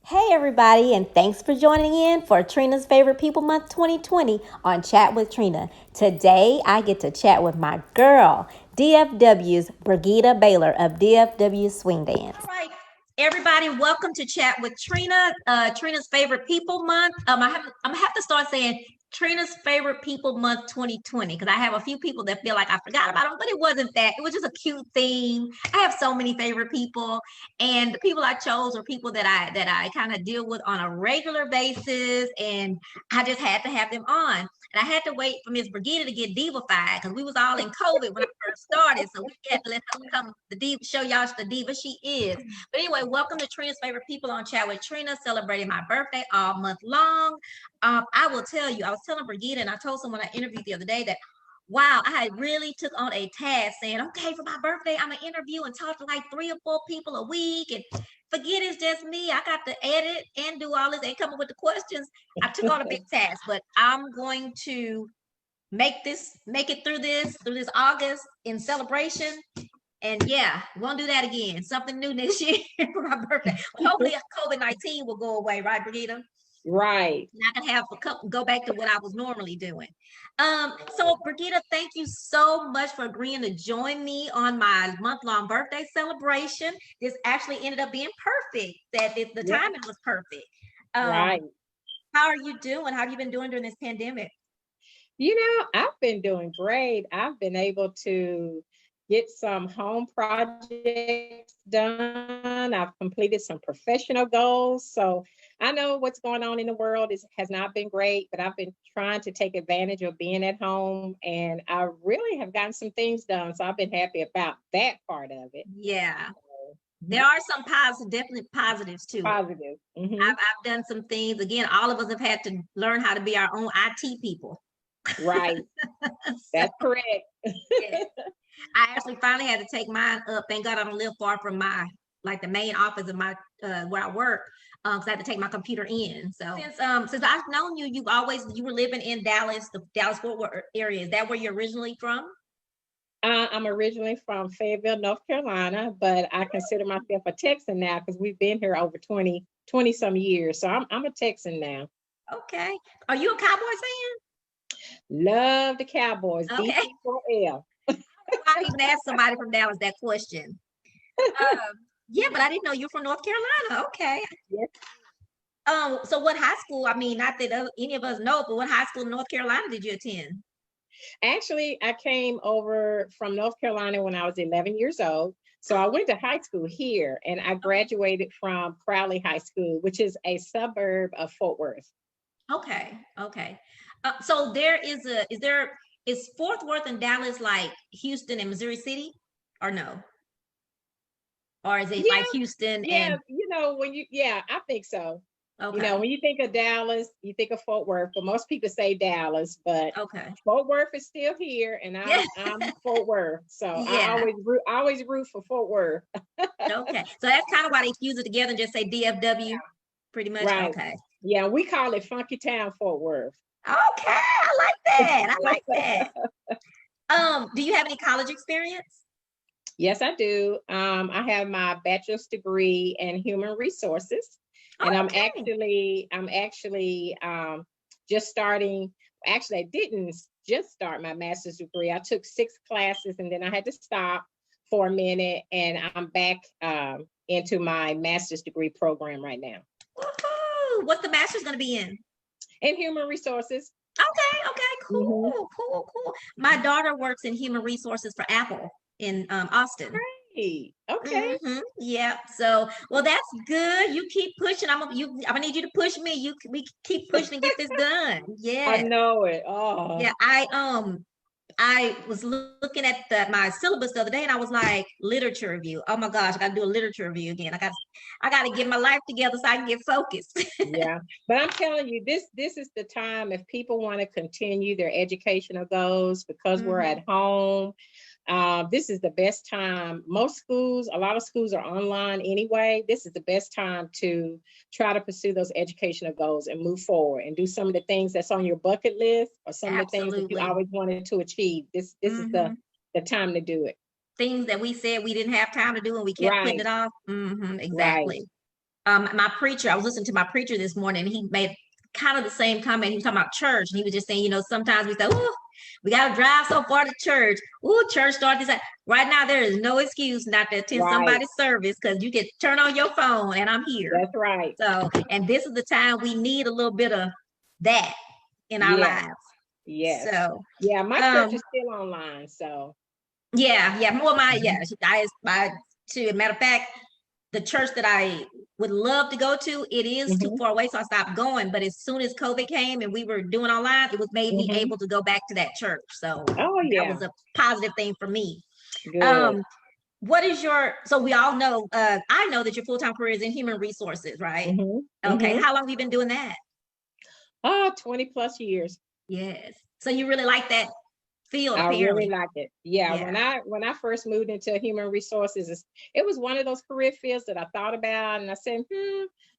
Hey everybody, and thanks for joining in for Trina's Favorite People Month 2020 on Chat with Trina. Today I get to chat with my girl, DFW's Brigitta Baylor of DFW Swing Dance. All right, everybody, welcome to Chat with Trina, Trina's Favorite People Month. I'm gonna have to start saying Trina's Favorite People Month 2020 because I have a few people that feel like I forgot about them, but it wasn't that. It was just a cute theme. I have so many favorite people, and the people I chose are people that I kind of deal with on a regular basis, and I just had to have them on. And I had to wait for Miss Brigitta to get diva-fied because we was all in COVID when I first started, so we had to let her come the diva, show y'all the diva she is. But anyway, welcome to Trina's Favorite People on Chat with Trina, celebrating my birthday all month long. I will tell you, I was telling Brigitta, and I told someone I interviewed the other day that wow, I had really took on a task saying, okay, for my birthday, I'm gonna interview and talk to like 3 or 4 people a week, and forget it's just me. I got to edit and do all this and come up with the questions. I took on a big task, but I'm going to make it through this August in celebration. And yeah, won't do that again. Something new next year for my birthday. Well, hopefully COVID-19 will go away, right, Brigitta? Right. And I can have a couple go back to what I was normally doing. So Brigitta, thank you so much for agreeing to join me on my month-long birthday celebration. This actually ended up being perfect. The Yeah. timing was perfect. Um, Right. how are you doing? How have you been doing during this pandemic? I've been doing great. I've been able to get some home projects done. I've completed some professional goals. So I know what's going on in the world has not been great, but I've been trying to take advantage of being at home, and I really have gotten some things done. So I've been happy about that part of it. Yeah, Mhm. there are some positive, definitely positives to it. Positive. I've done some things. Again, all of us have had to learn how to be our own IT people. Right. So That's correct. yeah. I actually finally had to take mine up. Thank God I don't live far from my like the main office of my where I work. Because I had to take my computer in. So since I've known you, you were living in Dallas, the Dallas Fort Worth area. Is that where you're originally from? I'm originally from Fayetteville, North Carolina, but I consider myself a Texan now because we've been here over 20 some years. So I'm a Texan now. Okay. Are you a Cowboys Love the Cowboys, fan? Okay. D4L. I even asked somebody from Dallas that question. Yeah, but I didn't know you're from North Carolina. Okay. Yes. So what high school? I mean, not that any of us know, but what high school in North Carolina did you attend? Actually, I came over from North Carolina when I was 11 years old. So I went to high school here and I graduated from Crowley High School, which is a suburb of Fort Worth. Okay, okay. So is Fort Worth and Dallas like Houston and Missouri City, or no? Or is it Yeah, like Houston yeah, and I think so. okay, When you think of Dallas, you think of Fort Worth, but most people say Dallas, but okay. Fort Worth is still here, and Yeah, I'm Fort Worth, so yeah, I always root for Fort Worth. okay. So that's kind of why they fuse it together and just say DFW, Yeah, pretty much. right. Okay. Yeah, we call it Funky Town Fort Worth. Okay, I like that. I like that. Do you have any college experience? Yes, I do. I have my bachelor's degree in human resources, and Okay. I'm actually just starting. Actually, I didn't just start my master's degree. I took 6 classes, and then I had to stop for a minute, and I'm back into my master's degree program right now Woohoo! What's the master's going to be in? in human resources. Okay, okay, Hmm. cool, cool, cool. My daughter works in human resources for Apple in Austin. Great. Okay. Yeah. So, well, that's good. You keep pushing. I'm gonna need you to push me. We keep pushing and get this done. I Yeah. know it. Oh, Yeah. I was looking at my syllabus the other day and I was like, literature review. Oh my gosh, I gotta do a literature review again. I gotta get my life together so I can get focused. yeah, but I'm telling you, this is the time if people want to continue their educational goals because we're Hmm. at home. This is the best time. A lot of schools are online anyway. This is the best time to try to pursue those educational goals and move forward and do some of the things that's on your bucket list or some of the things that you Absolutely. always wanted to achieve. This is Hmm. the time to do it. Things that we said we didn't have time to do and we kept putting Right, it off. right. Exactly. my preacher, I was listening to my preacher this morning, and he made kind of the same comment. He was talking about church, and he was just saying, sometimes we say, oh, we got to drive so far to church. Oh, church started this. Right now, there is no excuse not to attend somebody's service, because you can turn on your phone and I'm here. That's right. So, and this is the time we need a little bit of that in our lives. Yes. So, yeah, my church is still online. So, yeah. Well, I to matter of fact, the church that I would love to go to, it is too far away, so I stopped going. But as soon as COVID came and we were doing online, it was made me able to go back to that church. So that was a positive thing for me. Good. What is so we all know, I know that your full-time career is in human resources, right? Okay. How long have you been doing that? 20 plus years. Yes. So you really like that field? I really like it. Yeah. When I first moved into human resources, it was one of those career fields that I thought about, and I said,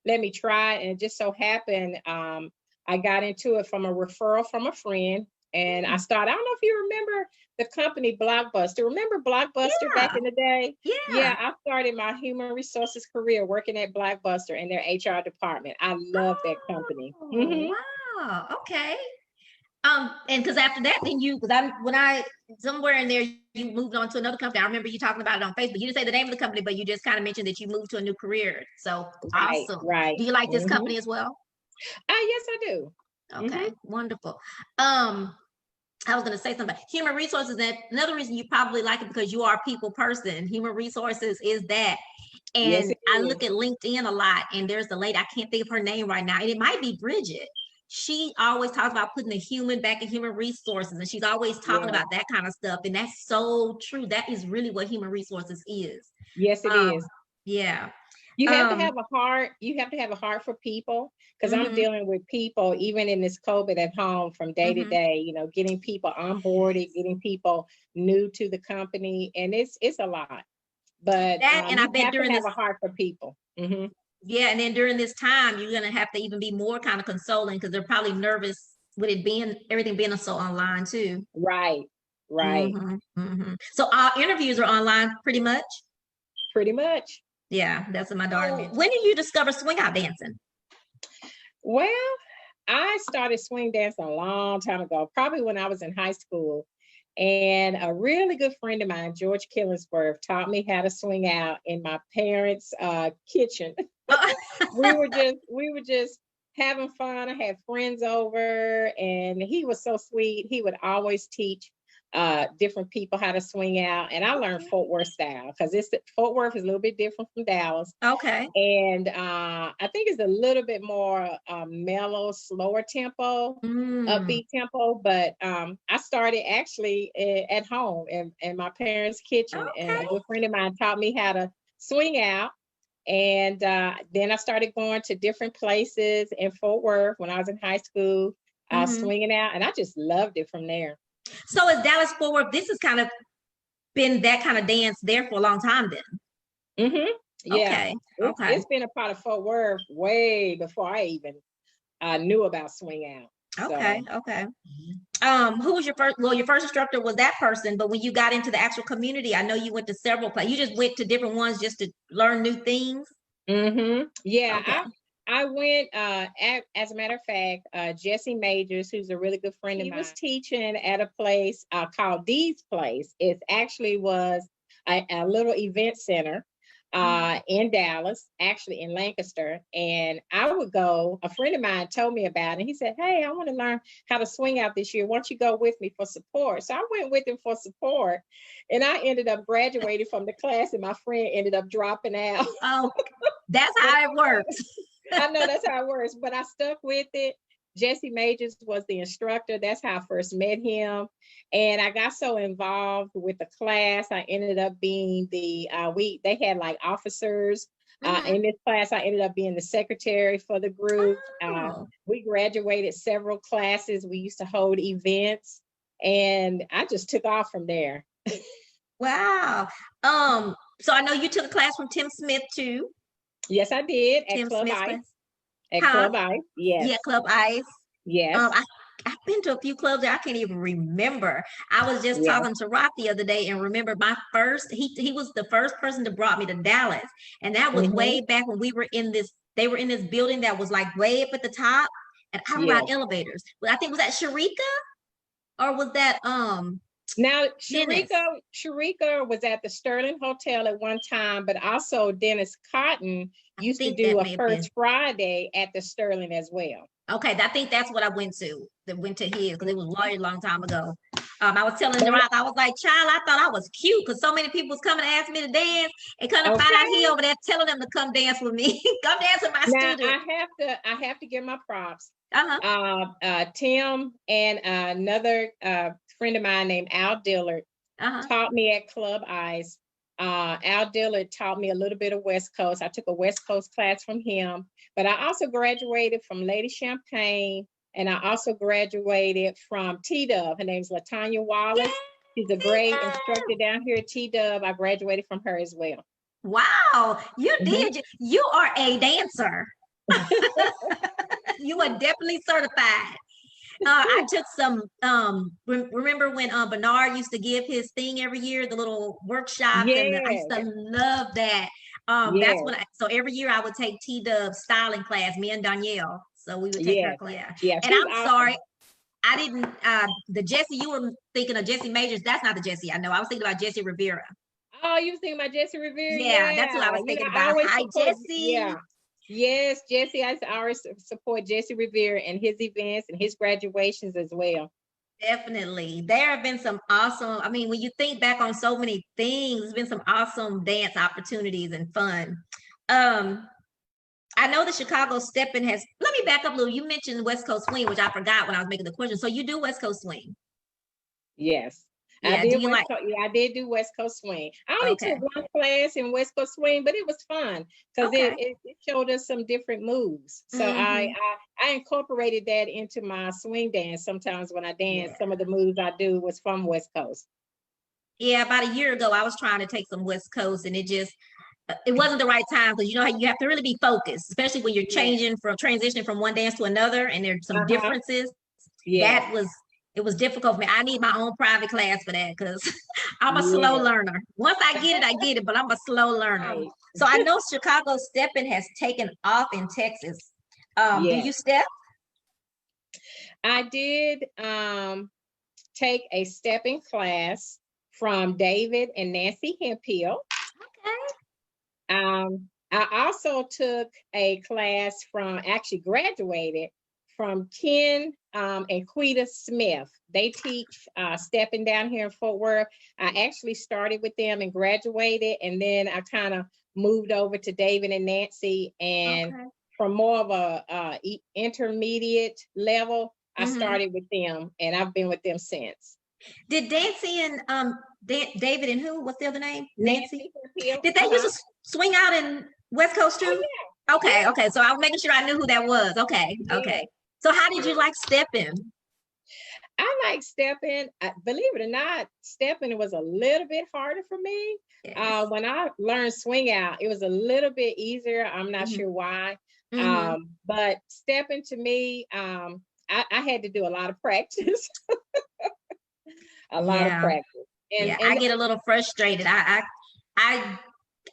let me try. And it just so happened, I got into it from a referral from a friend, and I started. I don't know if you remember the company Blockbuster. Remember Blockbuster back in the day? Yeah. I started my human resources career working at Blockbuster in their HR department. I love that company. Wow. Okay. And because after that, then somewhere in there, you moved on to another company. I remember you talking about it on Facebook. You didn't say the name of the company, but you just kind of mentioned that you moved to a new career. So awesome. Right. Do you like this company as well? Yes, I do. Okay, wonderful. I was going to say something. Human resources, and another reason you probably like it because you are a people person. Human resources is that. And I look at LinkedIn a lot, and there's a lady, I can't think of her name right now, and it might be Bridget. She always talks about putting the human back in human resources, and she's always talking about that kind of stuff. And that's so true. That is really what human resources is. Yes, it is. Yeah. You have to have a heart. You have to have a heart for people, because I'm dealing with people, even in this COVID at home from day to day, getting people onboarded, getting people new to the company. And it's a lot, but and I bet during have a heart for people. Yeah. And then during this time, you're going to have to even be more kind of consoling, because they're probably nervous with everything being so online too. Right. So our interviews are online pretty much? Pretty much. Yeah, that's what my daughter did. When did you discover swing out dancing? Well, I started swing dancing a long time ago, probably when I was in high school. And a really good friend of mine, George Killingsworth, taught me how to swing out in my parents' kitchen. we were just having fun. I had friends over, and he was so sweet. He would always teach different people how to swing out, and I learned Fort Worth style, because Fort Worth is a little bit different from Dallas. Okay. And I think it's a little bit more mellow, slower tempo, upbeat tempo. But I started actually at home in my parents' kitchen, and a good friend of mine taught me how to swing out. And then I started going to different places in Fort Worth when I was in high school, swinging out, and I just loved it from there. So is Dallas Fort Worth, this has kind of been that kind of dance there for a long time then? Yeah. Okay. It's been a part of Fort Worth way before I even knew about swing out. Okay. Who was your first? Well, your first instructor was that person, but when you got into the actual community, I know you went to several places. You just went to different ones just to learn new things? Yeah. Okay. I went, as a matter of fact, Jesse Majors, who's a really good friend of mine, was teaching at a place called Dee's Place. It actually was a little event center in Dallas, actually in Lancaster. And I would go, a friend of mine told me about it. He said, hey, I want to learn how to swing out this year. Why don't you go with me for support? So I went with him for support, and I ended up graduating from the class, and my friend ended up dropping out. Oh, that's how it works. I know that's how it works, but I stuck with it. Jesse Majors was the instructor. That's how I first met him. And I got so involved with the class, I ended up being they had like officers in this class. I ended up being the secretary for the group. We graduated several classes. We used to hold events, and I just took off from there. Wow. So I know you took a class from Tim Smith too. Yes, I did. Tim at Club Smith's Ice. class. At Club Ice, yes. Yeah, Club Ice. Yes. I've been to a few clubs that I can't even remember. I was just Yeah. talking to Rock the other day and remember my first, he was the first person to brought me to Dallas. And that was Hmm. way back when we were in this, they were in this building that was like way up at the top. And I would Yeah. ride elevators. But I think was that Sharika or was that Now, Dennis? Sharika was at the Sterling Hotel at one time, but also Dennis Cotton I used to think do that a may have been. First Friday at the Sterling as well. Okay, I think that's what I went to. That went to his because it was a very long time ago. I was telling the But Rock, I was like, child, I thought I was cute because so many people was coming to ask me to dance and come to find out he okay. over there telling them to come dance with me. Come dance with my Now student. I have to give my props. Uh-huh. Tim and another friend of mine named Al Dillard Uh-huh. taught me at Club Ice. Al Dillard taught me a little bit of West Coast. I took a West Coast class from him, but I also graduated from Lady Champagne, and I also graduated from T-Dub. Her name's LaTanya Wallace. She's a great instructor down here at T-Dub. I graduated from her as well. Wow, you Mhm. did. You are a dancer. You are definitely certified. I took some remember when Bernard used to give his thing every year, the little workshops, and I used Yes, to love that. That's yes, what so every year I would take T-Dub's styling class, me and Danielle. So we would take her yes, class. yeah. And She's I'm sorry, awesome. I didn't the Jesse you were thinking of Jesse Majors. That's not the Jesse I know. I was thinking about Jesse Rivera. Oh, you was thinking about Jesse Revere? Yeah, that's who I Yeah. was You know, thinking I about. always Hi, support, Jesse. yeah. Yes, Jesse. I always support Jesse Revere and his events and his graduations as well. Definitely. There have been some awesome, I mean, when you think back on so many things, there's been some awesome dance opportunities and fun. Um, I know the Chicago Steppin has, let me back up a little. You mentioned West Coast Swing, which I forgot when I was making the question. So you do West Coast Swing. Yes. I Yeah. Do did you West like, Coast. Yeah, I did do West Coast Swing. I only okay. took one class in West Coast Swing, but it was fun because Okay. it showed us some different moves. So Hmm. I incorporated that into my swing dance. Sometimes when I dance, Yeah. some of the moves I do was from West Coast. Yeah. About a year ago, I was trying to take some West Coast and it wasn't the right time because you know how you have to really be focused, especially when you're Yeah. transitioning from one dance to another and there's some Uh-huh. differences. Yes. That was it was difficult for me. I need my own private class for that because I'm a slow Yes. learner. Once I get it, but I'm a slow learner. Right. So I know Chicago stepping has taken off in Texas. Do Yes. you step? I did take a stepping class from David and Nancy Hemphill. Okay. I also took a class from, actually graduated from Ken and Quita Smith. They teach stepping down here in Fort Worth. I actually started with them and graduated, and then I kind of moved over to David and Nancy. And Okay. from more of a intermediate level, I Hmm. started with them, and I've been with them since. Did Nancy and David and who? What's the other name? Nancy. Nancy Hemphill. Did they used to swing out in West Coast Oh too? yeah, Okay, okay. So I was making sure I knew who that was. Okay, yeah, okay. So how did you like stepping? I like stepping. Believe it or not, stepping was a little bit harder for me. Yes. When I learned swing out, it was a little bit easier. I'm not Hmm. sure why. Hmm. But stepping to me, I had to do a lot of practice, a lot of Yeah. practice. Yeah, I And get a little frustrated. I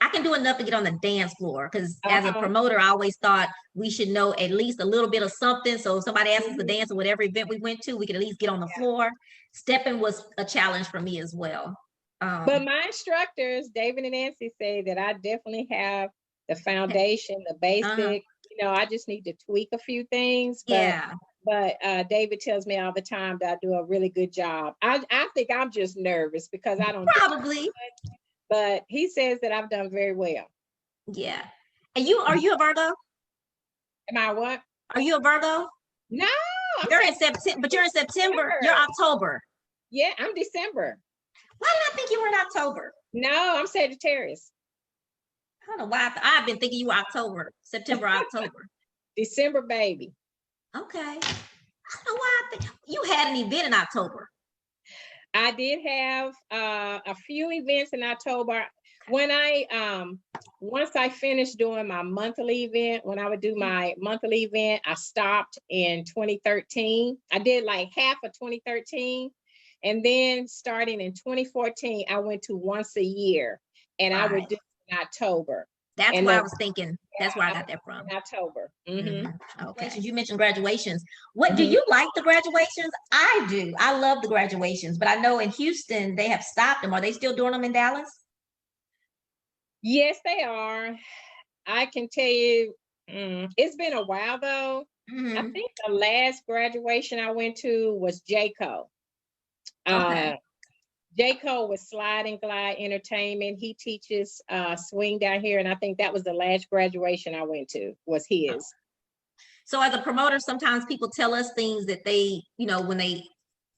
I can do enough to get on the dance floor because as a uh-huh. promoter, I always thought we should know at least a little bit of something. So if somebody asks us to Mhm. dance or whatever event we went to, we could at least get on the floor. Stepping was a challenge for me as well. But Um, my instructors, David and Nancy, say that I definitely have the foundation, the uh-huh. basic. I just need to tweak a few things, Yeah, but David tells me all the time that I do a really good job. I think I'm just nervous because I don't do probably. it, but he says that I've done very well. Yeah. And you are you a Virgo? Am I what? Are you a Virgo? No, I'm You're in saying September, but you're in September. You're December. October. Yeah, I'm December. Why did I think you were in October? No, I'm Sagittarius. I don't know why I've been thinking you were October, September, October. December baby. Okay. I don't know why I think you had an event in October. I did have a few events in October. when I once I finished doing my monthly event, when I would do my monthly event, I stopped in 2013. I did like half of 2013. And then starting in 2014, I went to once a year, and I would Right. do it in October. That's And where I the, was thinking. That's where I I got would that do from. it in October. Okay. Graduations, you mentioned graduations. What do Mhm. you like the graduations? I do. I love the graduations, but I know in Houston they have stopped them. Are they still doing them in Dallas? Yes, they are. I can tell you, it's been a while though. I Hmm. think the last graduation I went to was JCO. Okay. Uh, JCO was Slide and Glide Entertainment. He teaches swing down here, and I think that was the last graduation I went to was his. So as a promoter, sometimes people tell us things that they, when they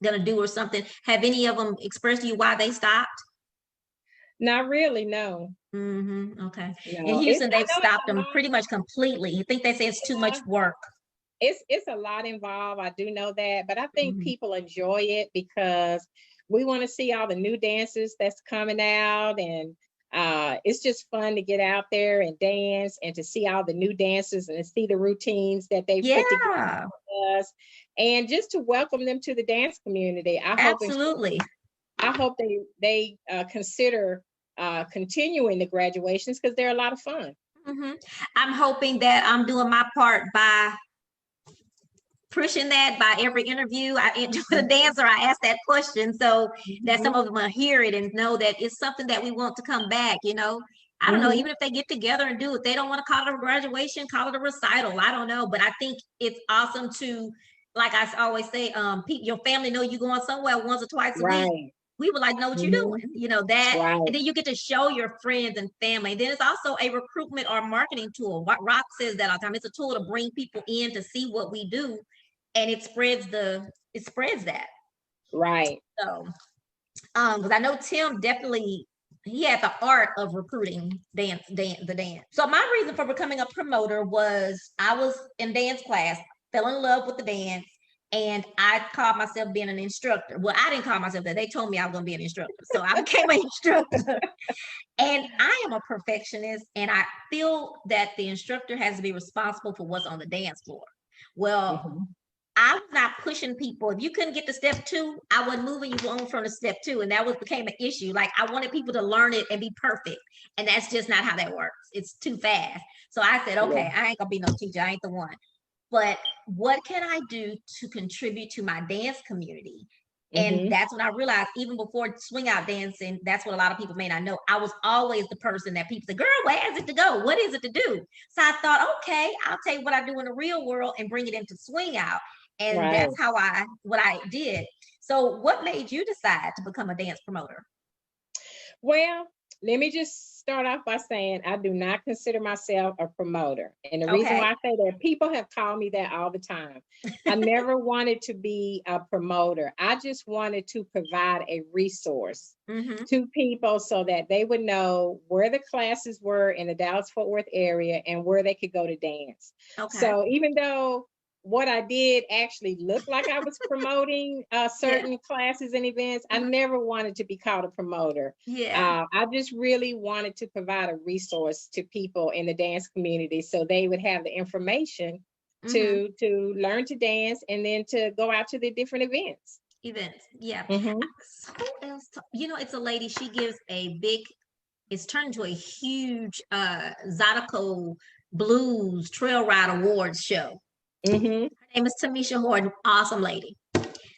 gonna do or something. Have any of them expressed to you why they stopped? Not really, no, Okay. In no. It's Houston, I they've know it's stopped a them lot. pretty much completely. You think they say it's too much Yeah, work? it's a lot involved. I do know that, but I think Hmm. people enjoy it because we want to see all the new dances that's coming out, and it's just fun to get out there and dance and to see all the new dances and to see the routines that they put together Yeah, for us, and just to welcome them to the dance community. absolutely. I hope they consider continuing the graduations because they're a lot of fun. Hmm. I'm hoping that I'm doing my part by pushing that by every interview. With a Mhm, dancer, I ask that question so that some mhm, of them will hear it and know that it's something that we want to come back. I don't know, mhm. even if they get together and do it, they don't want to call it a graduation, call it a recital. I don't know, but I think it's awesome to, like I always say, your family know you going somewhere once or twice a week. Right. We would like to know what you're Mhm. doing, that, and Right. then you get to show your friends and family. And then it's also a recruitment or marketing tool. What Rock says that all the time. It's a tool to bring people in to see what we do, and it spreads that. Right. So, because I know Tim definitely he had the art of recruiting the dance. So my reason for becoming a promoter was I was in dance class, fell in love with the dance, and I called myself being an instructor. Well, I didn't call myself that. They told me I was going to be an instructor, so I became an instructor. And I am a perfectionist, and I feel that the instructor has to be responsible for what's on the dance floor. Well, Mhm. I was not pushing people. If you couldn't get to step two, I wasn't moving you on from the step two. And that became an issue. Like I wanted people to learn it and be perfect. And that's just not how that works. It's too fast. So I said, Yeah. okay, I ain't gonna be no teacher. I ain't the one. But what can I do to contribute to my dance community? And Mhm. that's when I realized, even before swing out dancing, that's what a lot of people may not know. I was always the person that people say, girl, where is it to go? What is it to do? So I thought, okay, I'll take what I do in the real world and bring it into swing out. And Right. that's what I did. So what made you decide to become a dance promoter? Well, let me just start off by saying I do not consider myself a promoter. And the reason Okay. why I say that, people have called me that all the time. I never wanted to be a promoter. I just wanted to provide a resource Mm-hmm. to people so that they would know where the classes were in the Dallas Fort Worth area and where they could go to dance. Okay. So even though what I did actually looked like I was promoting Yeah. certain classes and events, I Mhm. never wanted to be called a promoter. Yeah. I just really wanted to provide a resource to people in the dance community so they would have the information Mm-hmm. to learn to dance and then to go out to the different events. Events. Yeah. Hmm. So who else? It's a lady. She gives a big. It's turned into a huge Zydeco Blues Trail Ride Awards show. Hmm. Her name is Tamisha Horton. Awesome lady.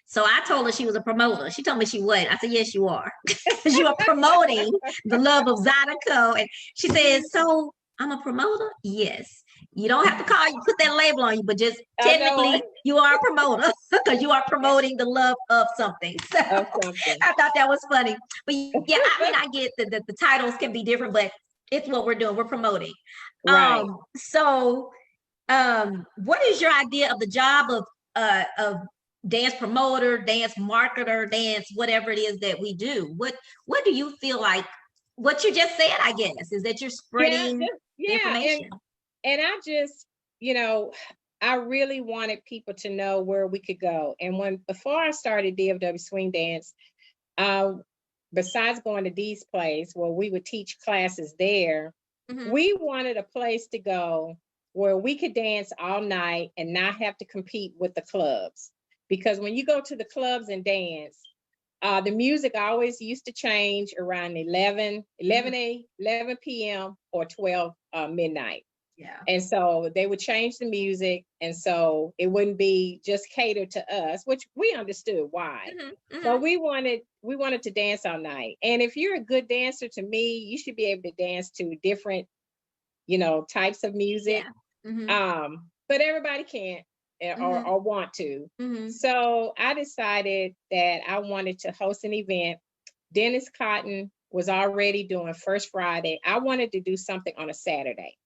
So I told her she was a promoter. She told me she wasn't. I said, yes, you are. Because you are promoting the love of Zydeco. And she says, so I'm a promoter? Yes. You don't have to put that label on you, but just I know technically you are a promoter because you are promoting the love of something. So of something. I thought that was funny. But yeah, I mean, I get that the titles can be different, but it's what we're doing. We're promoting. Right. What is your idea of the job of dance promoter, dance marketer, dance whatever it is that we do? What do you feel like? What you just said, I guess, is that you're Yeah, spreading the yeah, information. and I just, you know, I really wanted people to know where we could go. And when before I started DFW Swing Dance, uh, besides going to Dee's place where we would teach classes there, we wanted a place to go where we could dance all night and not have to compete with the clubs. Because when you go to the clubs and dance, the music always used to change around 11 p.m. or 12 midnight. Yeah. And so they would change the music. And so it wouldn't be just catered to us, which we understood why. But we wanted to dance all night. And if you're a good dancer, to me, you should be able to dance to different, types of music. Yeah. But everybody can't or want to. So I decided that I wanted to host an event. Dennis Cotton was already doing First Friday. I wanted to do something on a Saturday.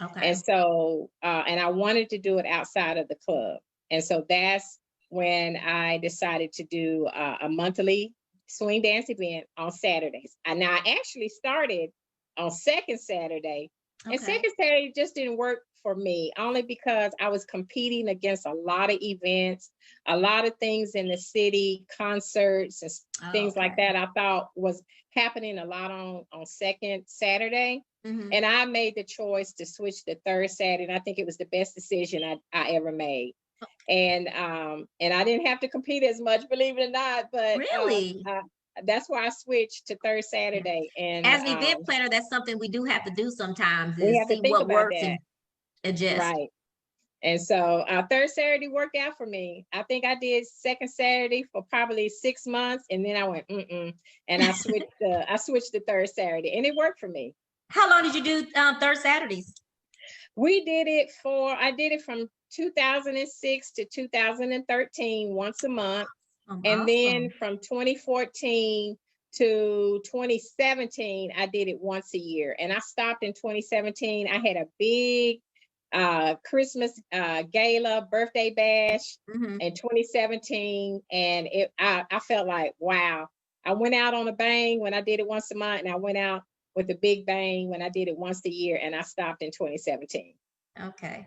Okay. And so, and I wanted to do it outside of the club. And so that's when I decided to do a monthly swing dance event on Saturdays. And I actually started on second Saturday. Okay. And second Saturday just didn't work for me, only because I was competing against a lot of events, a lot of things in the city, concerts and things like that I thought was happening a lot on second Saturday. And I made the choice to switch to third Saturday. And I think it was the best decision I ever made. And I didn't have to compete as much, believe it or not. But really, that's why I switched to third Saturday. And as an event planner, that's something we do have to do sometimes, we is have to see think what about works that. and adjust. Right. And so third Saturday worked out for me. I think I did second Saturday for probably 6 months, and then I went and I switched to third Saturday, and it worked for me. How long did you do third Saturdays? I did it from 2006 to 2013, once a month. And then from 2014 to 2017, I did it once a year. And I stopped in 2017. I had a big Christmas gala, birthday bash in 2017. And I felt like, wow, I went out on a bang when I did it once a month, and I went out with a big bang when I did it once a year, and I stopped in 2017. Okay.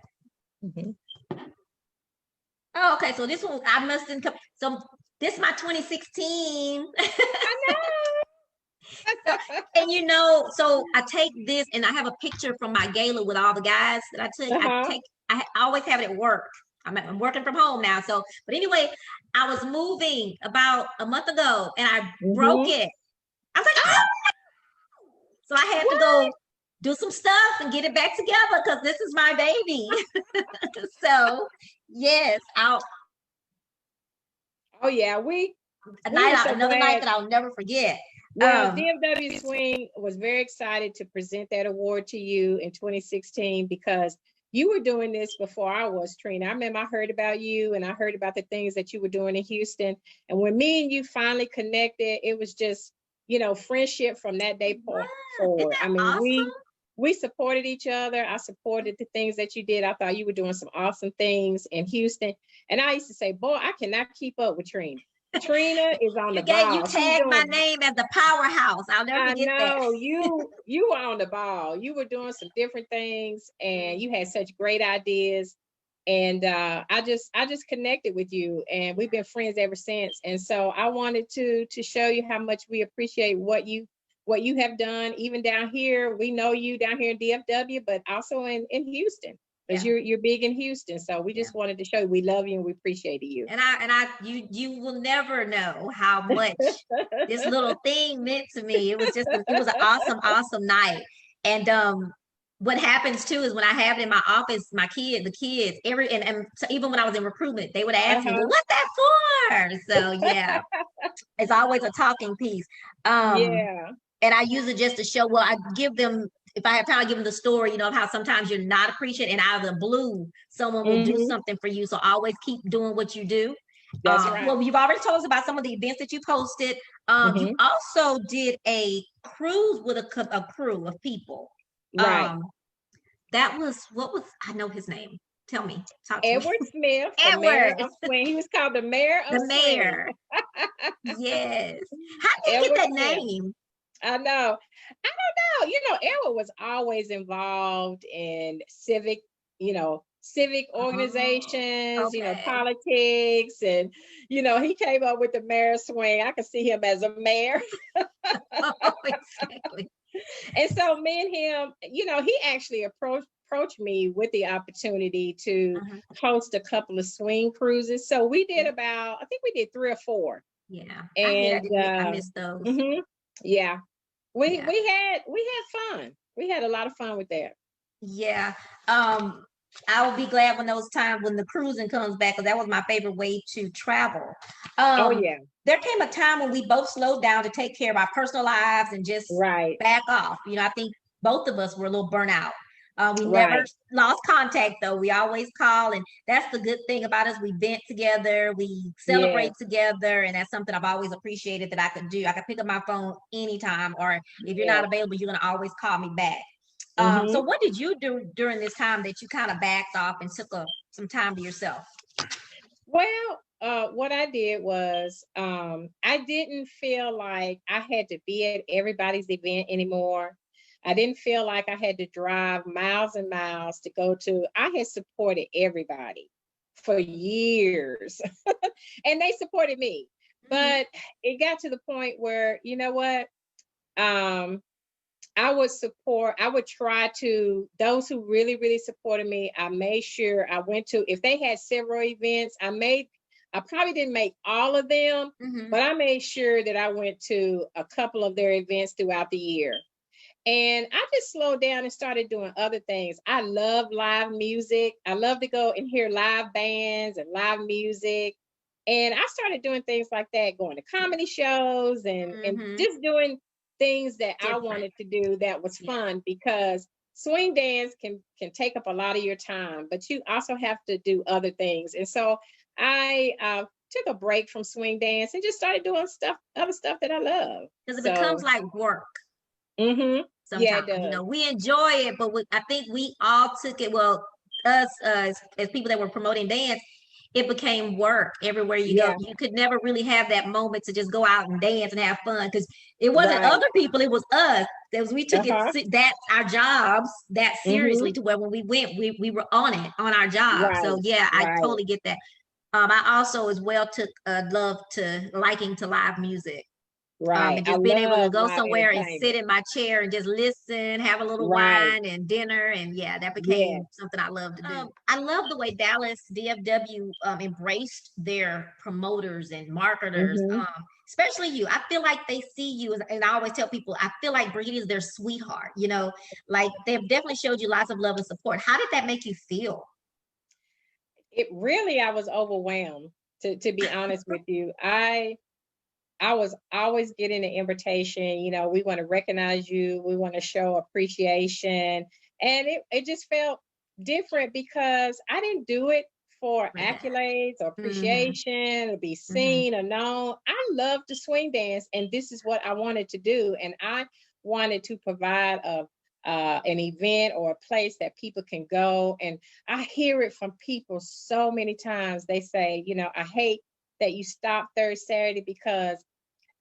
Oh, okay. So this one, I must have come. So this is my 2016. I know. And so I take this and I have a picture from my gala with all the guys that I took. I always have it at work. I'm working from home now. So, but anyway, I was moving about a month ago and I broke it. I was like, oh! So I had to go do some stuff and get it back together because this is my baby. So yes, Oh yeah, another night that I'll never forget. Well, DFW Swing was very excited to present that award to you in 2016 because you were doing this before I was, Trina. I remember I heard about you and I heard about the things that you were doing in Houston. And when me and you finally connected, it was just, friendship from that day forward. I mean, awesome? we supported each other. I supported the things that you did. I thought you were doing some awesome things in Houston. And I used to say, boy, I cannot keep up with Trina. Trina is on the ball. You tagged my name as the powerhouse. I'll never forget that. I know you were on the ball. You were doing some different things, and you had such great ideas. And I just connected with you, and we've been friends ever since. And so I wanted to show you how much we appreciate what you have done, even down here. We know you down here in DFW, but also in Houston. Because you're big in Houston, so we just wanted to show you we love you and we appreciated you. And you will never know how much this little thing meant to me. It was an awesome night. And what happens too is when I have it in my office, the kids, so even when I was in recruitment, they would ask me, well, what's that for? So yeah, it's always a talking piece. And I use it just to show. Well, I give them. If I have time, I give them the story, of how sometimes you're not appreciated, and out of the blue, someone will do something for you. So always keep doing what you do. That's right. Well, you've already told us about some of the events that you posted. You also did a cruise with a crew of people. Right. I know his name. Tell me. Edward Smith. Edward. He was called the mayor of the mayor. Yes. How did you get that name? I know. I don't know. Edward was always involved in civic civic Oh, organizations, okay. politics, and he came up with the mayor swing. I could see him as a mayor. Oh, exactly. And so me and him, he actually approached me with the opportunity to Uh-huh. host a couple of swing cruises. So we did Yeah. about, I think we did 3 or 4. Yeah. I did. And I missed those. mhm, yeah, we Yeah. we had fun. We had a lot of fun with that. Yeah. Um, I will be glad when those times when the cruising comes back, because that was my favorite way to travel. Oh Um, yeah, there came a time when we both slowed down to take care of our personal lives and just right, back off. I think both of us were a little burnt out. We never right. lost contact though. We always call, and that's the good thing about us. We vent together, we celebrate Yes, together, and that's something I've always appreciated that I could do. I could pick up my phone anytime, or if you're not yes. available, you're gonna always call me back. So Hmm. what did you do during this time that you kind of backed off and took some time to yourself? Well, what I did was I didn't feel like I had to be at everybody's event anymore. I didn't feel like I had to drive miles and miles to go to. I had supported everybody for years, and they supported me. Mhm. But it got to the point where, you know what? Um, I would try to, those who really, really supported me, I made sure I went to, if they had several events, I probably didn't make all of them, Mhm. but I made sure that I went to a couple of their events throughout the year. And I just slowed down and started doing other things. I love live music. I love to go and hear live bands and live music. And I started doing things like that, going to comedy shows and Mhm. just doing things that I Different. wanted to do that was Yeah. fun, because swing dance can take up a lot of your time, but you also have to do other things. And so I took a break from swing dance and just started doing other stuff that I love. Because it becomes So, like work yeah, sometimes. it does. We enjoy it, but I think we all took it. Well, us as people that were promoting dance, it became work everywhere you go. Yeah. You could never really have that moment to just go out and dance and have fun, because it wasn't Right. other people, it was us. We took it, Uh-huh. that our jobs that seriously, Mhm. to where when we went, we were on it, on our job. So Right. yeah, I Right. totally get that. I also as well took love to liking to live music, Right. and I just being able to love go live somewhere and sit entertainment. in my chair and just listen, have a little Right. wine and dinner, and yeah, that Yeah. became something I love to do. I love the way Dallas DFW embraced their promoters and marketers, Mhm. especially you. I feel like they see you, and I always tell people, I feel like Brigitte is their sweetheart. Like they've definitely showed you lots of love and support. How did that make you feel? It really, I was overwhelmed, to be honest with you. I was always getting the invitation, we want to recognize you, we want to show appreciation. And it just felt different because I didn't do it for For that? accolades or Mm-hmm. appreciation or be Mm-hmm. seen or known. I love to swing dance, and this is what I wanted to do. And I wanted to provide an event or a place that people can go. And I hear it from people so many times. They say, I hate that you stopped third Saturday because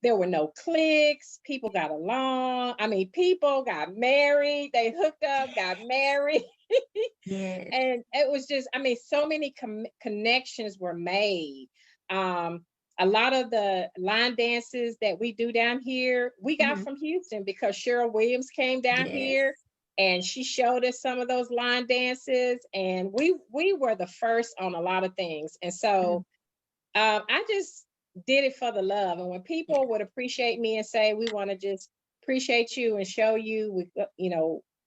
there were no cliques. People got along. I mean, people got married. They hooked up, got married. Yes. And it was just, I mean, so many connections were made. A lot of the line dances that we do down here, we got Mm-hmm. from Houston because Cheryl Williams came down here Yes. and she showed us some of those line dances. And we were the first on a lot of things. And Mhm. so I just did it for the love. And when Yeah. people would appreciate me and say, we want to just appreciate you and show you,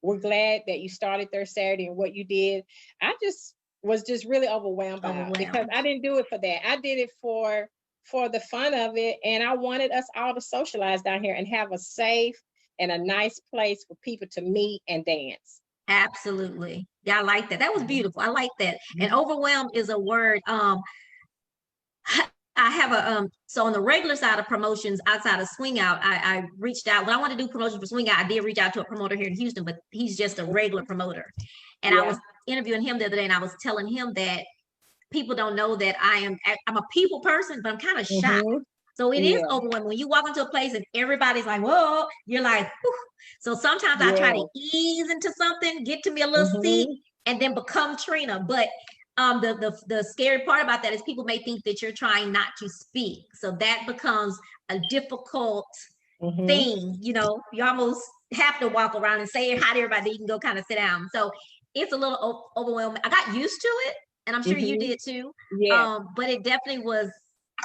we're glad that you started Third Saturday and what you did. I just was just really overwhelmed by it because Overwhelmed. I didn't do it for that. I did it for the fun of it. And I wanted us all to socialize down here and have a safe and a nice place for people to meet and dance. Absolutely. Yeah, I like that. That was Mhm. beautiful. I like that. And Mhm. overwhelmed is a word. I have so on the regular side of promotions outside of Swing Out, I reached out when I wanted to do promotion for Swing Out. I did reach out to a promoter here in Houston, but he's just a regular promoter. And I was Yeah. interviewing him the other day, and I was telling him that people don't know that I'm a people person, but I'm kind of shy. Hmm. So it is Yeah. overwhelming when you walk into a place and everybody's like, "Whoa!" You're like, whew. So sometimes I try to Yeah. ease into something, get to me a little seat, Hmm. and then become Trina. But the scary part about that is people may think that you're trying not to speak. So that becomes a difficult thing. You know, you almost have to walk around and say hi to everybody. You can go kind of sit down. So it's a little overwhelming. I got used to it, and I'm sure you did too. Yeah. But it definitely was,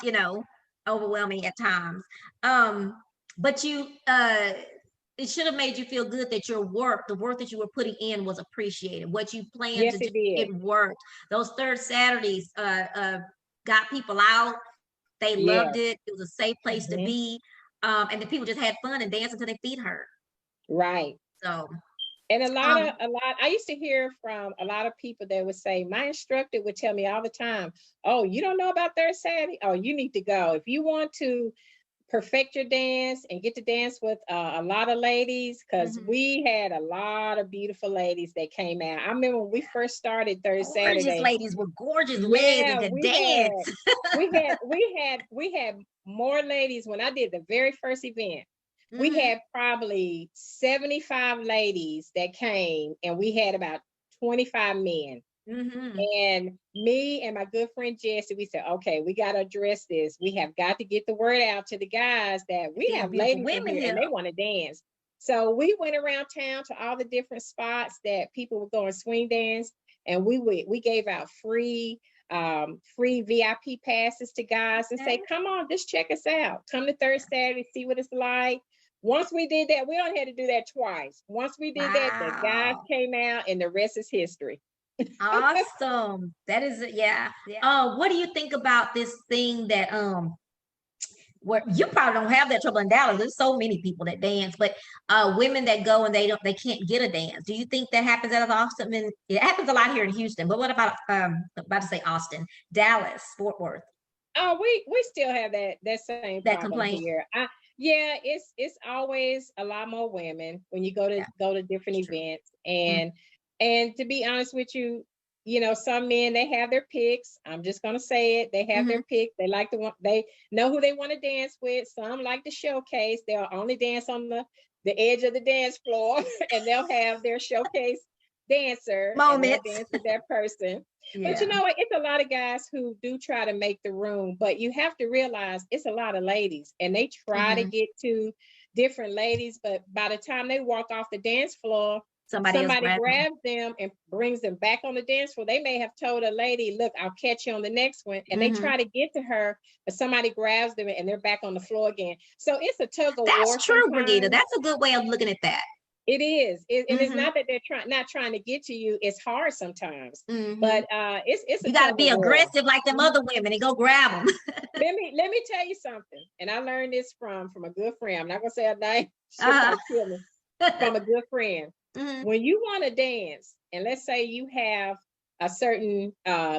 you know, overwhelming at times. But you it should have made you feel good that your work, the work that you were putting in, was appreciated. What you planned Yes, to do, it did. it worked. Those third Saturdays got people out. They Yeah. loved it. It was a safe place to be. And the people just had fun and danced until their feet hurt. Right. So And a lot, I used to hear from a lot of people that would say, my instructor would tell me all the time, oh, you don't know about third Saturday? Oh, you need to go. If you want to perfect your dance and get to dance with a lot of ladies, because we had a lot of beautiful ladies that came out. I remember when we first started third gorgeous Saturday. ladies with gorgeous legs and could dance. We had more ladies when I did the very first event. We had probably 75 ladies that came, and we had about 25 men. And me and my good friend Jesse, we said, okay, we got to address this. We have got to get the word out to the guys that we have ladies in here and they want to dance. So we went around town to all the different spots that people would go and swing dance, and we gave out free VIP passes to guys and say, come on, just check us out. Come to third Saturday, see what it's like. Once we did that, we only had to do that twice. Once we did that, the guys came out, and the rest is history. Awesome. That is, yeah. What do you think about this thing that where you probably don't have that trouble in Dallas? There's so many people that dance, but women that go and they can't get a dance. Do you think that happens as often? It happens a lot here in Houston, but what about about to say Austin, Dallas, Fort Worth? Oh, we still have that same that problem complaint here. Yeah, it's always a lot more women when you go to different events. And to be honest with you, you know, some men, they have their picks. I'm just gonna say it. They have their pick. They like they know who they want to dance with. Some like to showcase. They'll only dance on the edge of the dance floor, and they'll have their showcase dancer and they'll dance with that person. But you know what? It's a lot of guys who do try to make the room, but you have to realize it's a lot of ladies, and they try to get to different ladies, but by the time they walk off the dance floor, somebody grabs them and brings them back on the dance floor. They may have told a lady, look, I'll catch you on the next one. And they try to get to her, but somebody grabs them and they're back on the floor again. So it's a tug of war. That's true, Brigitta. That's a good way of looking at that. It is. And it's not that they're not trying to get to you. It's hard sometimes. But it's you got to be aggressive like them other women and go grab them. let me tell you something. And I learned this from a good friend. I'm not gonna say her name. From a good friend. When you want to dance, and let's say you have a certain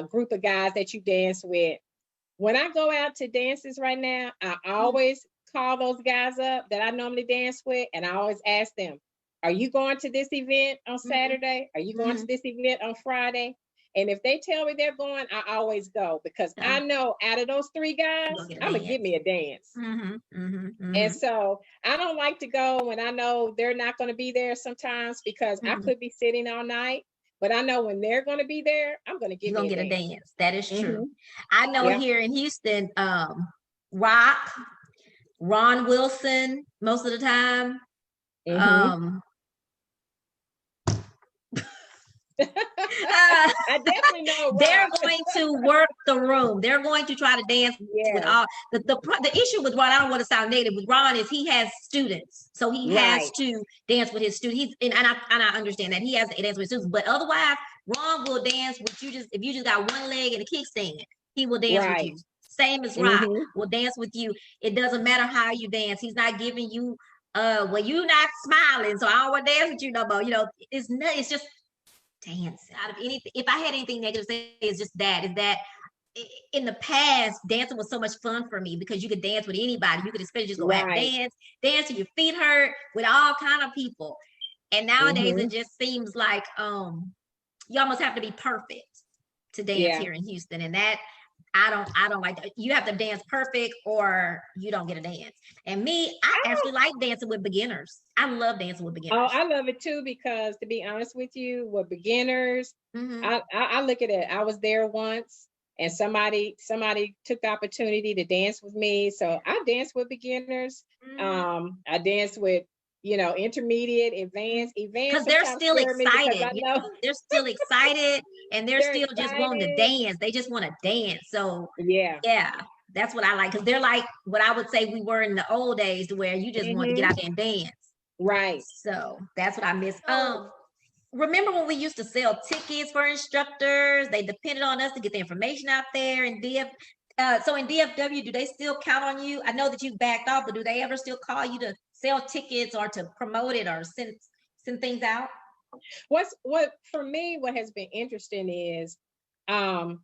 group of guys that you dance with, when I go out to dances right now, I always call those guys up that I normally dance with, and I always ask them, are you going to this event on Saturday? Are you going to this event on Friday? And if they tell me they're going, I always go, because I know out of those three guys, I'm gonna get me a dance. And so I don't like to go when I know they're not going to be there sometimes, because I could be sitting all night, but I know when they're going to be there, I'm going to get a dance. That is true. I know here in Houston, Rock, Ron Wilson, most of the time. I definitely know they're going to work the room. They're going to try to dance with all the issue with Ron. I don't want to sound negative with Ron is he has students, so he has to dance with his students. And I understand that he has to dance with students, but otherwise Ron will dance with you. Just if you just got one leg and a kickstand, he will dance with you. Same as Rock will dance with you. It doesn't matter how you dance. He's not giving you well, you're not smiling, so I don't want to dance with you no more. You know, it's just dance out of anything. If I had anything negative to say, it's just that is that in the past, dancing was so much fun for me because you could dance with anybody. You could especially just go out and dance till your feet hurt with all kind of people. And nowadays it just seems like you almost have to be perfect to dance here in Houston. And that I don't like that. You have to dance perfect or you don't get a dance. And me, I actually like dancing with beginners. I love dancing with Oh, beginners. I love it too, because to be honest with you, with beginners, Mm-hmm. I look at it. I was there once, and somebody took the opportunity to dance with me. So I dance with beginners. Mm-hmm. I dance with, intermediate, advanced Because they're sometimes still scare me because excited, I know they're still excited and they're they're still just wanting to excited. dance. They just want to dance. So Yeah. yeah, that's what I like. Because they're like what I would say we were in the old days, to where you just want to get Hmm. out there and dance. Right. So that's what I miss. Remember when we used to sell tickets for instructors? They depended on us to get the information out there. And so in DFW, do they still count on you? I know that you've backed off, but do they ever still call you to sell tickets or to promote it or send things out? What for me, what has been interesting is, um,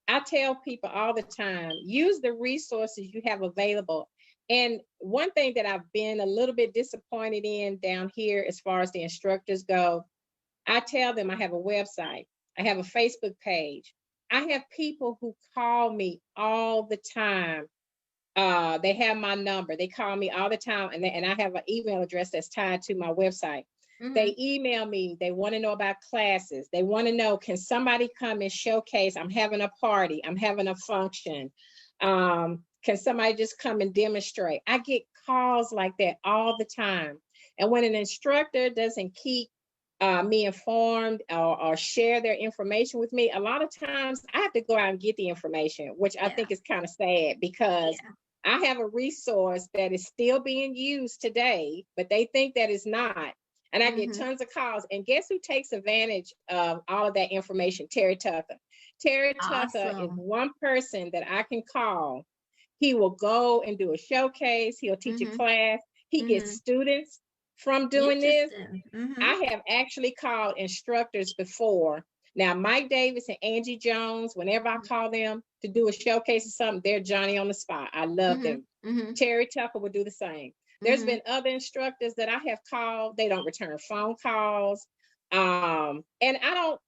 I tell people all the time, use the resources you have available. And one thing that I've been a little bit disappointed in down here, as far as the instructors go, I tell them I have a website, I have a Facebook page. I have people who call me all the time. They have my number. They call me all the time, and I have an email address that's tied to my website. Mm-hmm. They email me. They want to know about classes. They want to know, can somebody come and showcase? I'm having a party. I'm having a function. Can somebody just come and demonstrate? I get calls like that all the time. And when an instructor doesn't keep me informed, or share their information with me, a lot of times I have to go out and get the information, which I Yeah. think is kind of sad, because Yeah. I have a resource that is still being used today, but they think that it's not. And I get Mm-hmm. tons of calls. And guess who takes advantage of all of that information? Terry Tucker. Terry Tucker is Awesome. one person that I can call. He will go and do a showcase. He'll teach a Mm-hmm. class. He gets Mm-hmm. students from doing this. Interesting. Mm-hmm. I have actually called instructors before. Now, Mike Davis and Angie Jones, whenever I call them to do a showcase or something, they're Johnny on the spot. I love them. Mm-hmm. Mm-hmm. Terry Tucker would do the same. There's Mm-hmm. been other instructors that I have called. They don't return phone calls. And I don't,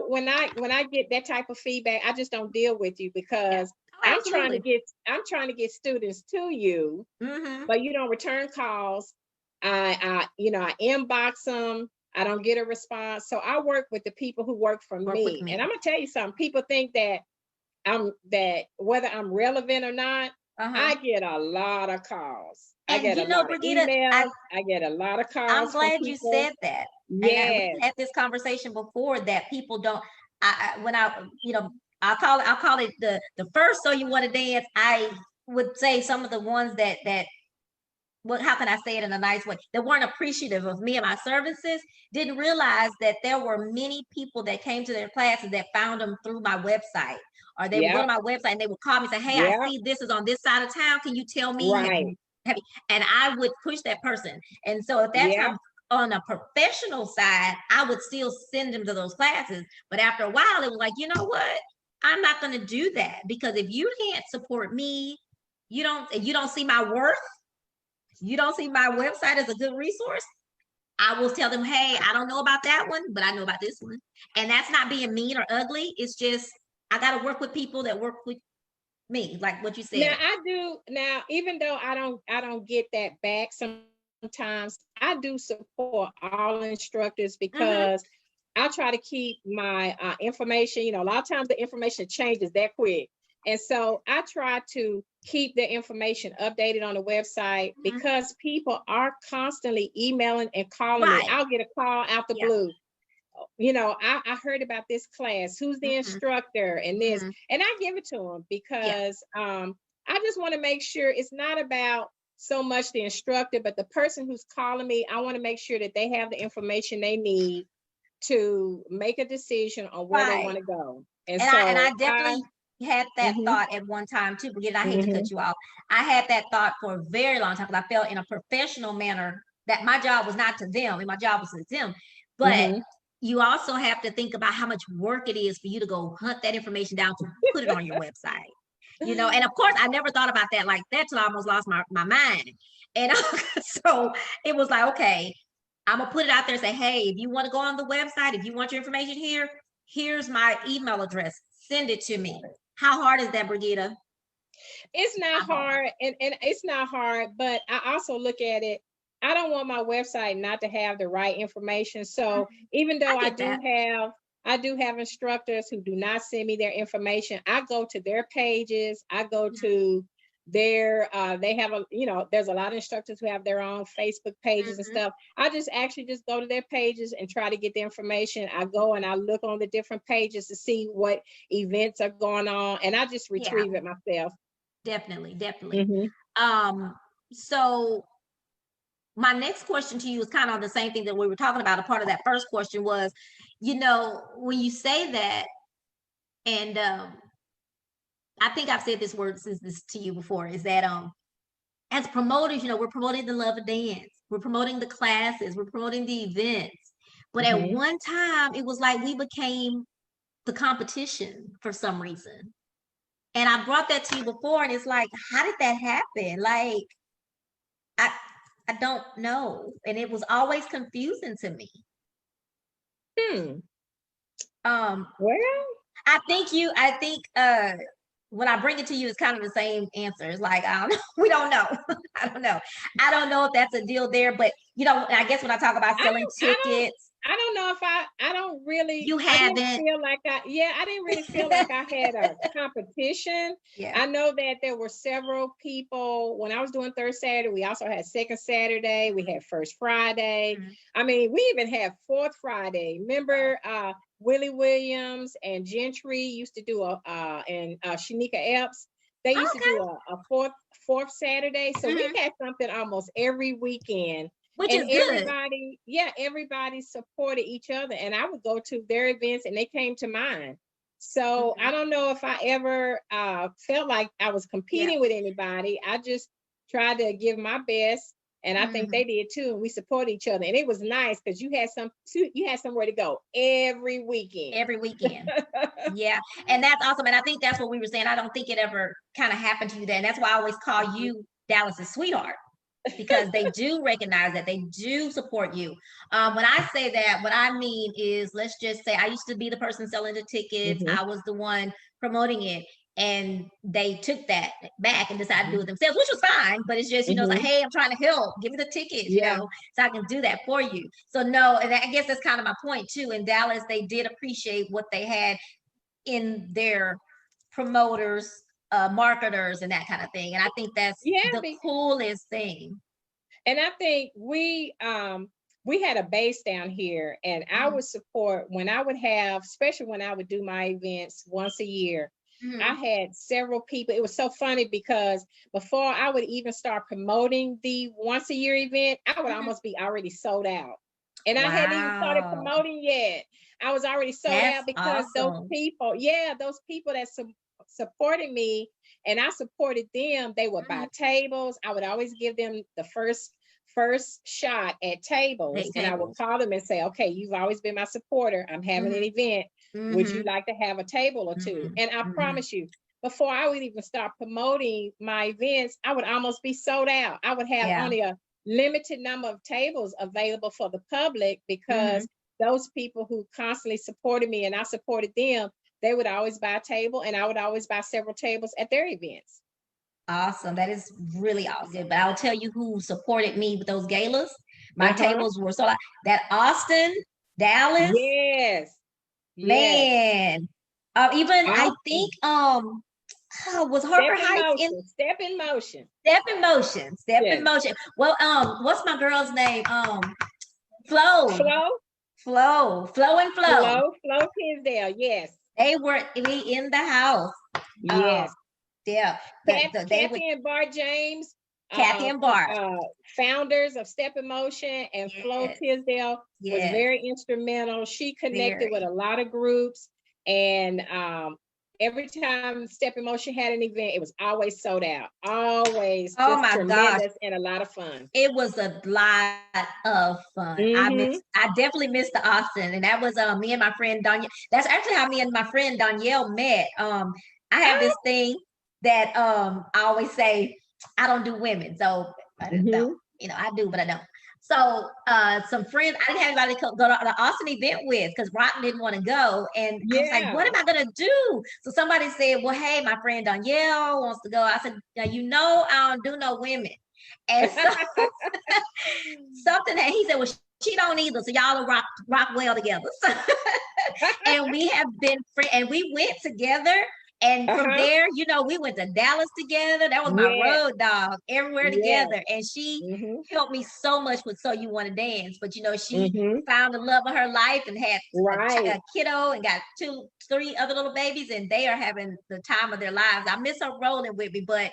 when I get that type of feedback, I just don't deal with you, Yeah. because Oh, absolutely. I'm trying to get students to you, Mm-hmm. but you don't return calls. I inbox them. I don't get a response. So I work with the people who work for Work with me. And me. I'm gonna tell you something. People think that whether I'm relevant or not, Uh-huh. I get a lot of calls. I And get a you know, lot of Brigitta, emails. I get a lot of I'm calls from glad you people. said that. And we Yes. had this conversation before, that people don't. When I, I'll call it the first. So you want to dance? I would say some of the ones that what, how can I say it in a nice way, that weren't appreciative of me and my services, didn't realize that there were many people that came to their classes that found them through my website, or they would go to Yep. my website and they would call me and say, hey, I Yep. see this is on this side of town, can you tell me, Right. have you, and I would push that person. And so at that Yep. time, on a professional side, I would still send them to those classes, but after a while it was like, you know what, I'm not going to do that, because if you can't support me, you don't see my worth, you don't see my website as a good resource, I will tell them, hey, I don't know about that one, but I know about this one. And that's not being mean or ugly. It's just I got to work with people that work with me, like what you Now said. I do now, even though I don't get that back sometimes, I do support all instructors, Mm-hmm. because I try to keep my information. A lot of times the information changes that quick. And so I try to keep the information updated on the website, Mm-hmm. because people are constantly emailing and calling me. Right. I'll get a call out the Yeah. blue. I heard about this class. Who's the Mm-hmm. instructor and this? Mm-hmm. And I give it to them, Yeah. because I just want to make sure it's not about so much the instructor, but the person who's calling me. I want to make sure that they have the information they need to make a decision on where they Right. want to go. And And I so definitely had that mhm, thought at one time too, Brigitte. I hate to cut mhm, you off. I had that thought for a very long time, because I felt in a professional manner that my job was not to them and my job was to them. But mhm. you also have to think about how much work it is for you to go hunt that information down to put it on your website. And of course, I never thought about that like that till I almost lost my mind. And so it was like, okay, I'm gonna put it out there and say, hey, if you want to go on the website, if you want your information here, here's my email address. Send it to me. How hard is that, Brigitta? It's not hard, and it's not hard, but I also look at it. I don't want my website not to have the right information. So even though I get that. I do have instructors who do not send me their information. I go to their pages. I go to their they have a, there's a lot of instructors who have their own Facebook pages and stuff. I just actually just go to their pages and try to get the information. I go and I look on the different pages to see what events are going on, and I just retrieve it myself. Definitely. So my next question to you is kind of the same thing that we were talking about. A part of that first question was, when you say that, and I think I've said this to you before, is that as promoters, we're promoting the love of dance, we're promoting the classes, we're promoting the events. But at one time, it was like we became the competition for some reason. And I brought that to you before, and it's like, how did that happen? Like, I don't know. And it was always confusing to me. Well, I think when I bring it to you, it's kind of the same answer. It's like, I don't know. We don't know. I don't know. I don't know if that's a deal there, but I guess when I talk about selling tickets, I don't know if I don't really. You haven't. I didn't really feel like I had a competition. Yeah. I know that there were several people when I was doing Third Saturday. We also had Second Saturday. We had First Friday. I mean, we even had Fourth Friday. Remember, Willie Williams and Gentry used to do and Shanika Epps. They used to do a fourth Saturday. So we had something almost every weekend. Which is good. Everybody supported each other, and I would go to their events and they came to mine. So I don't know if I ever felt like I was competing with anybody. I just tried to give my best, and I think they did too. And we support each other, and it was nice because you had somewhere to go every weekend. Yeah, and that's awesome. And I think that's what we were saying. I don't think it ever kind of happened to you there, and that's why I always call you Dallas's sweetheart. Because they do recognize that, they do support you. When I say that, what I mean is, let's just say I used to be the person selling the tickets. I was the one promoting it, and they took that back and decided to do it themselves, which was fine. But it's just, it's like, hey, I'm trying to help, give me the tickets, so I can do that for you. So no, and I guess that's kind of my point too. In Dallas, they did appreciate what they had in their promoters, marketers, and that kind of thing. And I think that's the coolest thing. And I think we had a base down here, and I would support when I would have, especially when I would do my events once a year. I had several people. It was so funny because before I would even start promoting the once a year event, I would almost be already sold out. And I hadn't even started promoting yet. I was already sold out because those people that supported me and I supported them, they would buy tables. I would always give them the first shot at tables. And I would call them and say, okay, you've always been my supporter. I'm having an event. Would you like to have a table or two? And I promise you, before I would even start promoting my events, I would almost be sold out. I would have only a limited number of tables available for the public because those people who constantly supported me and I supported them, they would always buy a table, and I would always buy several tables at their events. Awesome. That is really awesome. But I'll tell you who supported me with those galas. My tables were so like that. Austin, Dallas. Yes. Man. Even I think was Harper Heights in Step in Motion. Step in Motion. Well, what's my girl's name? Flo Tisdale. Yes. They were in the house. Yes. Kathy and Bart James. Kathy and Bart. Founders of Step in Motion, and Flo Tisdale was very instrumental. She connected with a lot of groups, and every time Step in Motion had an event, it was always sold out. Always. Oh my gosh. And a lot of fun. It was a lot of fun. I definitely missed the Austin, and that was me and my friend Danielle. That's actually how me and my friend Danielle met. I have this thing that I always say, I don't do women, so I don't, I do, but I don't. So some friends, I didn't have anybody to go to the Austin event with because Rock didn't want to go. And I was like, what am I gonna do? So somebody said, well, hey, my friend Danielle wants to go. I said, now you know I don't do no women. And so something that he said, well, she don't either. So y'all will rock well together. And we have been friends, and we went together. And from there, you know, we went to Dallas together. That was my road dog, everywhere together. And she helped me so much with So You Want to Dance. But, you know, she found the love of her life and had a kiddo and got 3 other little babies, and they are having the time of their lives. I miss her rolling with me, but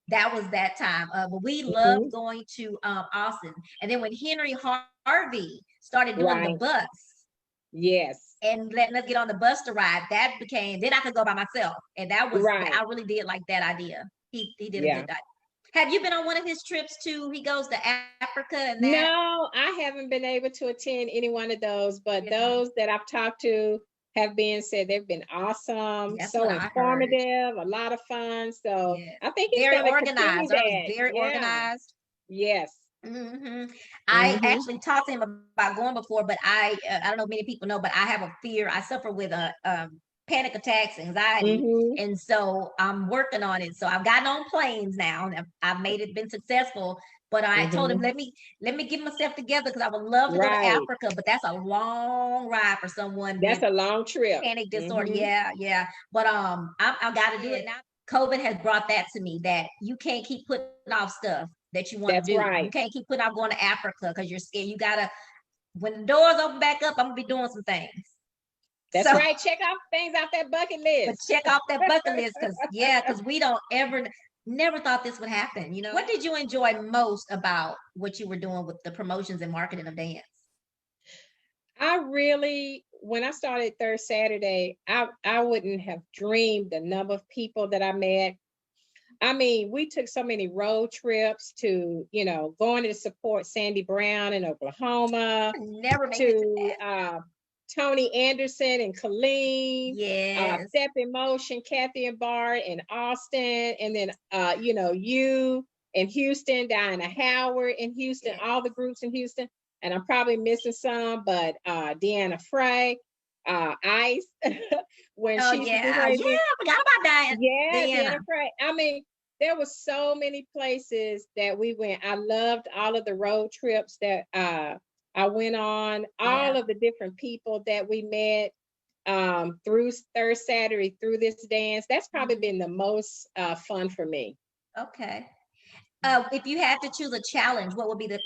that was that time. But we loved going to Austin. And then when Henry Harvey started doing the bus. Yes. And letting us get on the bus to ride, that became, then I could go by myself. And that was, I really did like that idea. He did a good idea. Have you been on one of his trips too? He goes to Africa and that? No, I haven't been able to attend any one of those, but those that I've talked to have said they've been awesome, so informative, a lot of fun. So I think he's very organized, very organized. Yes. I actually talked to him about going before, but I don't know if many people know, but I have a fear. I suffer with panic attacks, anxiety, and so I'm working on it. So I've gotten on planes now, and I've been successful. But I told him, let me get myself together because I would love to go to Africa, but that's a long ride for someone. That's a long trip. Panic disorder, yeah. But I got to do it now. COVID has brought that to me, that you can't keep putting off stuff that you want to do. You can't keep putting off going to Africa because you're scared. You gotta, when the doors open back up, I'm gonna be doing some things. That's right. Check off things off that bucket list. Check off that bucket list, because we don't never thought this would happen. You know, what did you enjoy most about what you were doing with the promotions and marketing of dance? When I started Third Saturday, I wouldn't have dreamed the number of people that I met. I mean, we took so many road trips to, you know, going to support Sandy Brown in Oklahoma. Never made it to that. Tony Anderson and Colleen. Yes. Step in Motion, Kathy and Bart in Austin. And then, you know, you in Houston, Diana Howard in Houston, all the groups in Houston. And I'm probably missing some, but Deanna Frey, Ice, when I forgot about Diana. Deanna Frey. I mean, there were so many places that we went. I loved all of the road trips that I went on, all of the different people that we met through Third Saturday, through this dance. That's probably been the most fun for me. Okay. If you had to choose a challenge, what would be the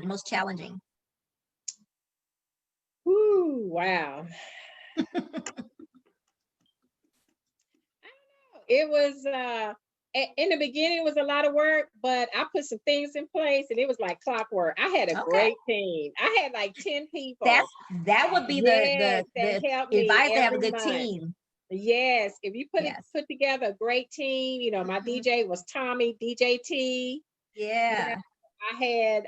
most challenging? Ooh, wow. I don't know. It was in the beginning, it was a lot of work, but I put some things in place and it was like clockwork. I had a great team. I had like 10 people. That would be the advice to have a good team. Yes, if you put together a great team, you know, my DJ was Tommy, DJ T. Yeah. I had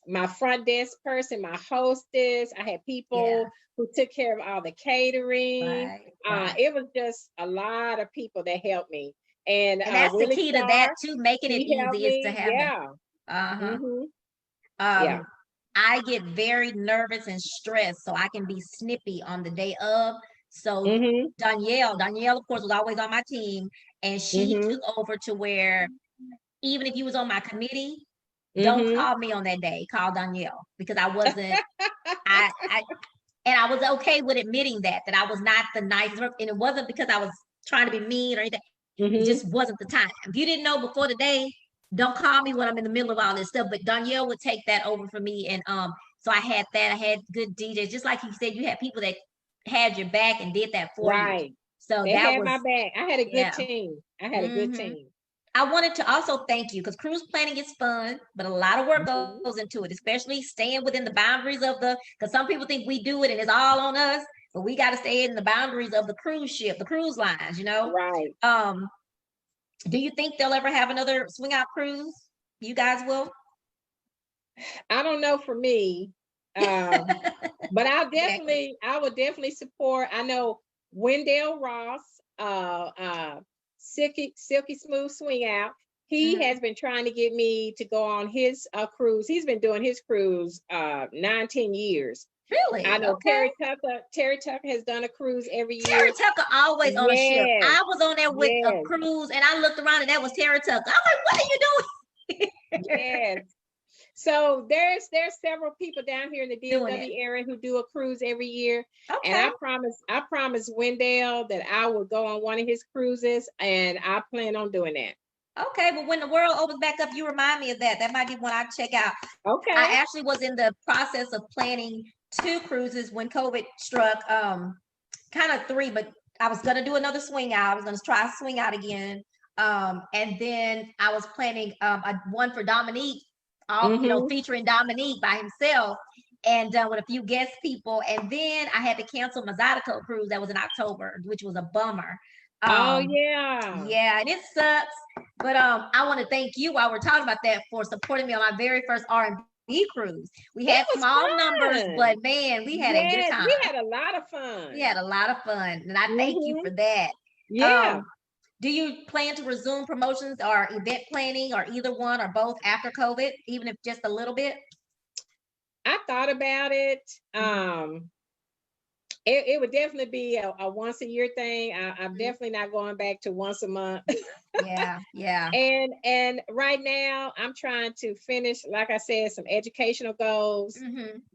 my front desk person, my hostess. I had people who took care of all the catering. It was just a lot of people that helped me. And that's Willie the key to that too, making it easy is to have I get very nervous and stressed, so I can be snippy on the day of. So Danielle, of course, was always on my team, and she took over to where even if you was on my committee, don't call me on that day. Call Danielle, because I wasn't. And I was okay with admitting that I was not the nicest, and it wasn't because I was trying to be mean or anything. It just wasn't the time. If you didn't know before the day, don't call me when I'm in the middle of all this stuff. But Danielle would take that over for me, and so I had that. I had good DJs, just like you said. You had people that had your back and did that for you. So they had my back. I had a good team. I had a good team. I wanted to also thank you, because cruise planning is fun, but a lot of work goes into it, especially staying within the boundaries of because some people think we do it and it's all on us, but we got to stay in the boundaries of the cruise ship, the cruise lines, you know? Right. Do you think they'll ever have another swing out cruise? You guys will? I don't know for me, but I would definitely support. I know Wendell Ross, Silky Smooth Swing Out. he has been trying to get me to go on his cruise. He's been doing his cruise 9-10 years. Really? I know Okay. Terry Tucker has done a cruise every Terry year. Tucker always on a ship. Yes, I was on there with a yes, cruise, and I looked around, and that was Terry Tucker. I'm like, what are you doing? yes. So there's several people down here in the Doing it. DFW area who do a cruise every year. Okay. And I promised Wendell that I would go on one of his cruises, and I plan on doing that. Okay, but when the world opens back up, you remind me of that. That might be one I check out. Okay. I actually was in the process of planning 2 cruises when COVID struck. Kind of 3, but I was gonna do another swing out. I was gonna try swing out again. And then I was planning one for Dominique, featuring Dominique by himself, and with a few guest people. And then I had to cancel my Zydeco cruise that was in October, which was a bummer. Oh yeah. Yeah, and it sucks. But I want to thank you while we're talking about that for supporting me on my very first R&B cruise. We had small numbers, but man, we had a good time. We had a lot of fun. We had a lot of fun, and I thank you for that. Yeah. Do you plan to resume promotions or event planning or either one or both after COVID, even if just a little bit? I thought about it. It would definitely be a once a year thing. I'm definitely not going back to once a month. Yeah. And right now I'm trying to finish, like I said, some educational goals.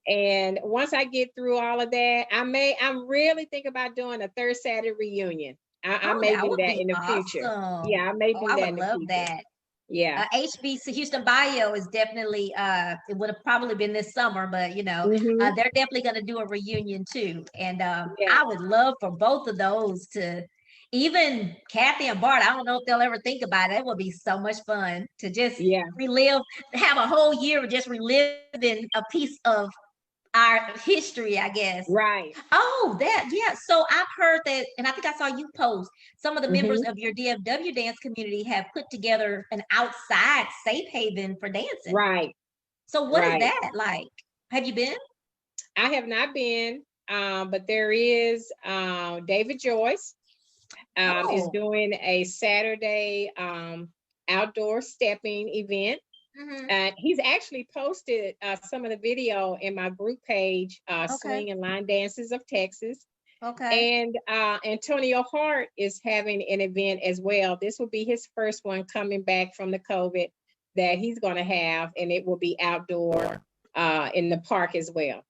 And once I get through all of that, I'm really thinking about doing a third Saturday reunion. I may do that in the future. Yeah, I may do that in the future. I would love that. Yeah. HBC Houston Bio is definitely it would have probably been this summer, but they're definitely going to do a reunion too. And I would love for both of those to, even Kathy and Bart, I don't know if they'll ever think about it. It would be so much fun to just relive, have a whole year of just reliving a piece of our history, I guess. Right. Oh, so I've heard that, and I think I saw you post, some of the members of your DFW dance community have put together an outside safe haven for dancing. Right. So what is that like? Have you been? I have not been, but there is David Joyce is doing a Saturday outdoor stepping event. He's actually posted some of the video in my group page, Swing and Line Dances of Texas. And Antonio Hart is having an event as well. This will be his first one coming back from the COVID that he's going to have, and it will be outdoor in the park as well.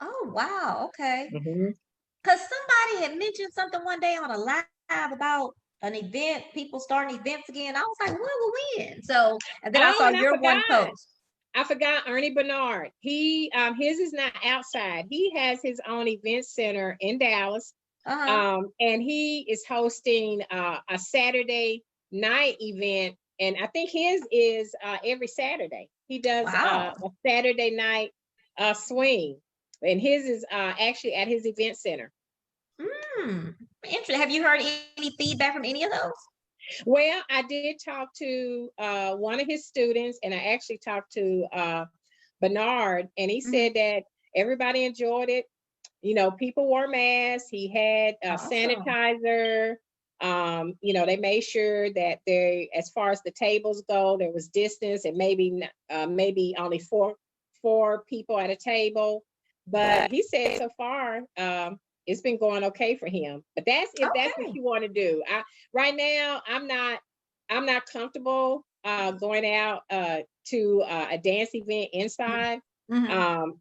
Oh, wow. Okay. Because somebody had mentioned something one day on a live about an event, people starting events again. I was like, when will we in? So, and then I saw your one post. I forgot Ernie Bernard. He his is not outside. He has his own event center in Dallas. And he is hosting a Saturday night event. And I think his is every Saturday. He does a Saturday night swing. And his is actually at his event center. Interesting. Have you heard any feedback from any of those? Well, I did talk to one of his students, and I actually talked to Bernard, and he said that everybody enjoyed it. People wore masks. He had sanitizer. They made sure that as far as the tables go, there was distance, and maybe only four people at a table. But he said so far, it's been going okay for him. But that's what you want to do. Right now, I'm not comfortable going out to a dance event inside.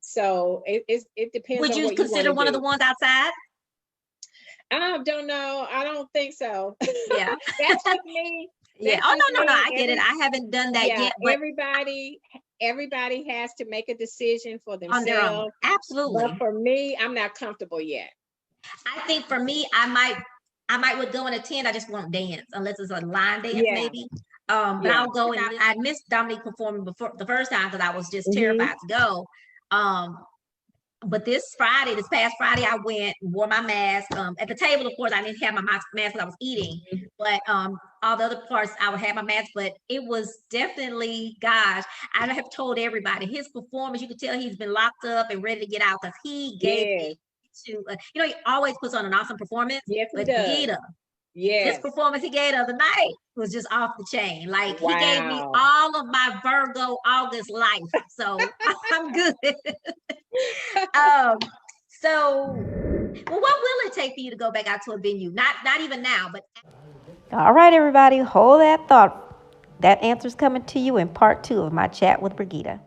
So it depends. Would you consider one of the ones outside? I don't know. I don't think so. Yeah, that's with me. Yeah. Oh no. I get it. I haven't done that yet. But everybody has to make a decision for themselves. On their own. Absolutely. But for me, I'm not comfortable yet. I think for me, I might would go and attend. I just won't dance unless it's a line dance, maybe. But I'll go, and I missed Dominique performing before the first time because I was just terrified to go. But this past Friday, I went, wore my mask. At the table, of course, I didn't have my mask because I was eating. But all the other parts, I would have my mask. But it was definitely, gosh, I have told everybody, his performance, you could tell he's been locked up and ready to get out because he gave me to, he always puts on an awesome performance. Yes, but he does. This Yes. performance he gave the other night was just off the chain. Like he gave me Wow. all of my Virgo August life. So I'm good. um, so well, what will it take for you to go back out to a venue? Not even now, but all right, everybody, hold that thought. That answer's coming to you in part 2 of my chat with Brigitta.